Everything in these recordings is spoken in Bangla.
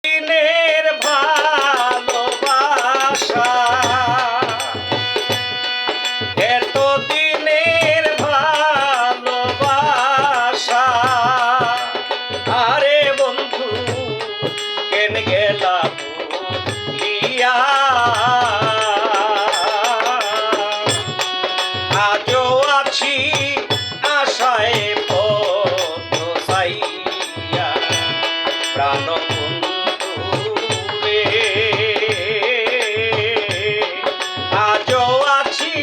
দিনের ভালোবাসা, এত দিনের ভালোবাসা, আরে বন্ধু কেন গেলা ভুলিয়া, আজও আছি আশায় পথ চাইয়া, প্রাণ আজও আছি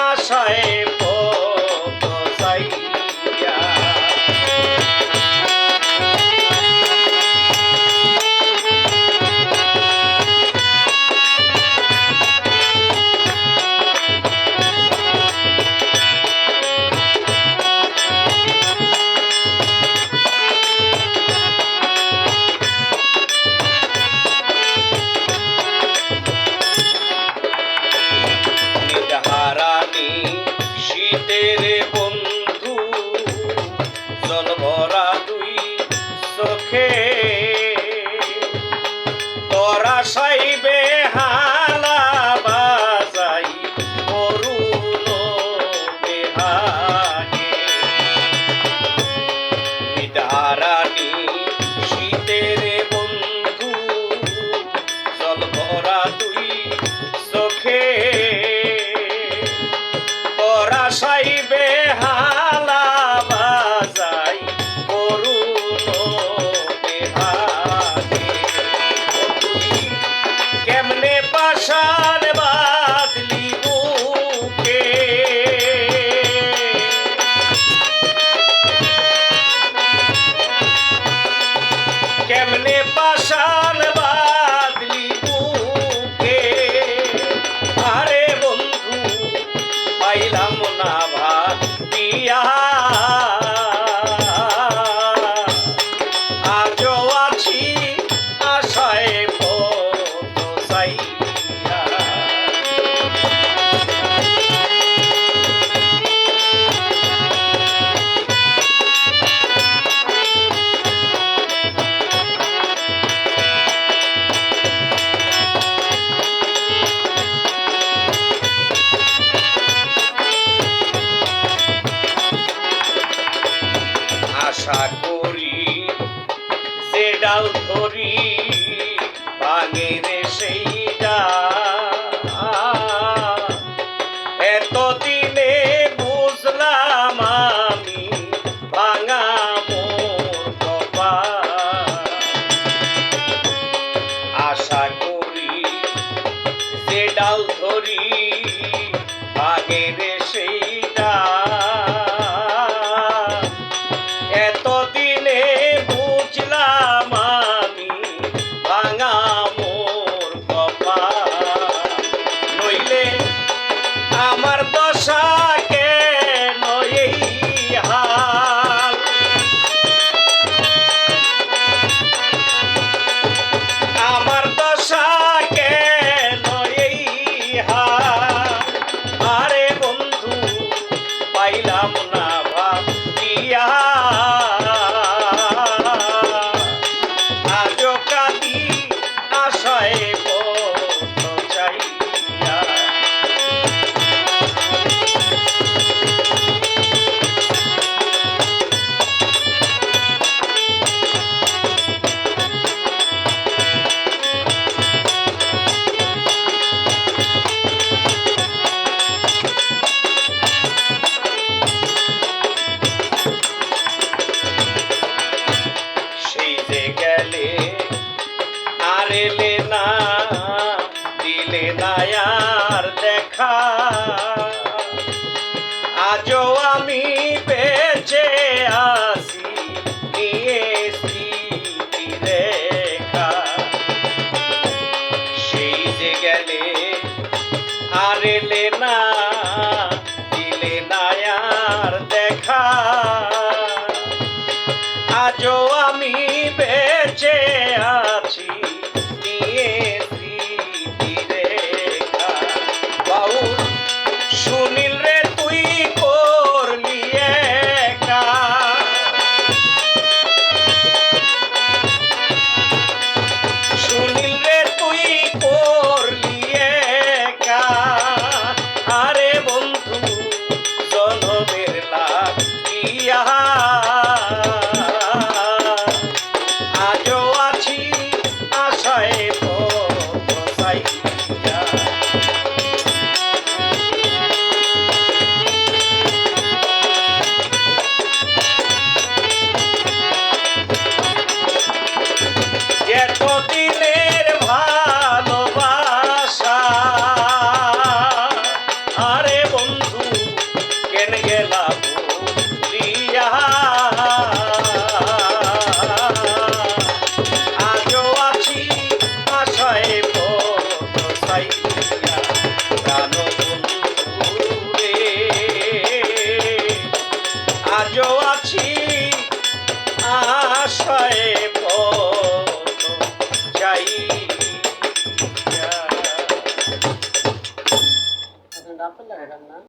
আশায় পথ চাইয়া। হারানি শীতের বন্ধু, জল ভরা দুই চোখে, তোরা সাইবে হালা বাজাই করুণ বেহাগে। হারানি শীতের বন্ধু, জল ভরা দুই চোখে, সাইবে হালা বাজাই করুণ বেহাগে। কেমনে পাশান বাদলি বুকে, কেমনে পাশান বাদলি বুকে, আরে বন্ধু পাইলাম না ভাবিয়া, আজও আছি আশায় পথ চাইয়া। আশা করি যে ডাল ধরি ভাঙে রে সেই ডাল, এতদিনে বুঝলাম আমি ভাঙা মোর কপাল। আশা করি যে ডাল ধরি ভাঙে রে সেই ডাল, এতদিনে বুঝলাম আমি ভাঙা মোর কপাল। নইলে আমার দশা কেন এই হাল, আমার দশা কেন এই হাল, আরে বন্ধু পাইলাম না ভাবিয়া, আজও কাঁদি আশায় পথ চাইয়া। গেলে আর এলে না, দিলে না আর দেখা, আজও আমি বেঁচে আছি নিয়ে স্মৃতি রেখা। সেই যে গেলে আর এলে না, দিলে না আর দেখা, আজও আমি বেঁচে আছি নিয়ে স্মৃতি রেখা। বাউল আজও আছি আশায় পৌঁছাইয়া। এতদিনের ভালোবাসা আরে বন্ধু কেন গেলা ভুলিয়া। আজও আছি আশায় পৌঁছাইয়া প্রাণ বন্ধু রে। আজও আছি আশায় পৌঁছাইয়া।